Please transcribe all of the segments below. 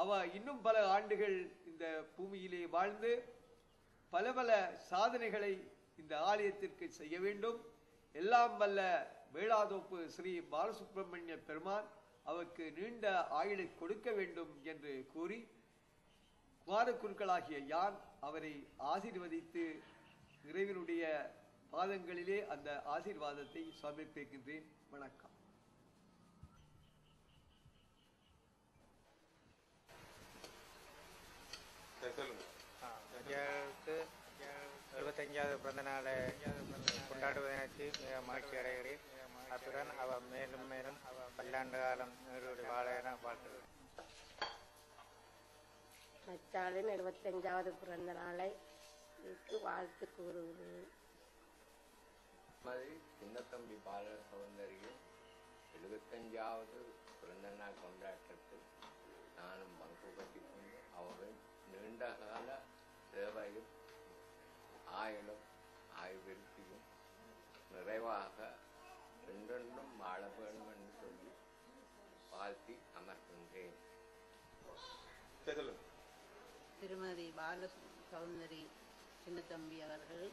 அவ இன்னும் பல ஆண்டுகள் இந்த பூமியிலே வாழ்ந்து பல பல சாதனைகளை இந்த ஆலயத்திற்கு செய்ய வேண்டும். எல்லாம் வல்ல வேளாதோப்பு ஸ்ரீ பாலசுப்பிரமணிய பெருமான் அவருக்கு நீண்ட ஆயுளை கொடுக்க வேண்டும் என்று கூறி குமாரக்குருக்களாகிய யான் அவரை ஆசீர்வதித்து இறைவனுடைய பாதங்களிலே அந்த ஆசீர்வாதத்தை சமர்ப்பிக்கின்றேன். வணக்கம். ஐயாவுக்கு 75வது பிறந்த நாளை கொண்டாடுவதற்கு மிக மகிழ்ச்சி அடைகிறேன். அத்துடன் அவர் மேலும் மேலும் பல்லாண்டு காலம் நீரோடு வாழ என வாழ்த்துகிறேன். மச்சாளின் 75வது பிறந்த நாளை வாழ்த்து கூறுகிறேன். சின்னத்தம்பி பால சௌந்தரியும் 75வது பிறந்த நாள் கொண்டாட்டத்தில் நானும் பங்கு பற்றிக் கொண்டு அவர்கள் நீண்ட கால சேவையும் ஆயுளும் ஆய்விருத்தியும் நிறைவாக என்றென்றும் வாழ வேண்டும் என்று சொல்லி வாழ்த்தி அமர்கின்றேன். திருமதி பால சௌந்தரி சின்னத்தம்பி அவர்கள்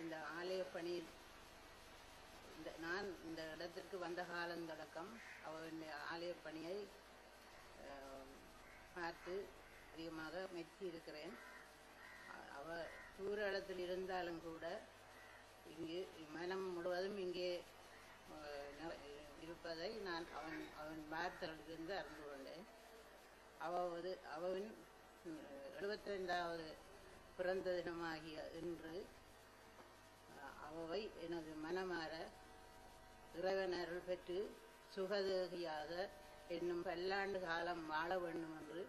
இந்த ஆலய பணியில் நான் இந்த இடத்திற்கு வந்த காலம் தொடக்கம் அவருடைய ஆலய பணியை பார்த்து அதிகமாக மெச்சி இருக்கிறேன். அவர் தூர இடத்தில் இருந்தாலும் கூட இங்கு மனம் முழுவதும் இங்கே இருப்பதை நான் அவன் வார்த்தைகளிலிருந்து அறிந்து கொண்டேன். அவன் 75வது பிறந்த தினமாகிய இன்று அவை எனது மனமாற இறைவன் அருள் பெற்று சுகதேகியாக என்னும் பல்லாண்டு காலம் வாழ வேண்டும் என்று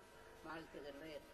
வாழ்த்துகின்றேன்.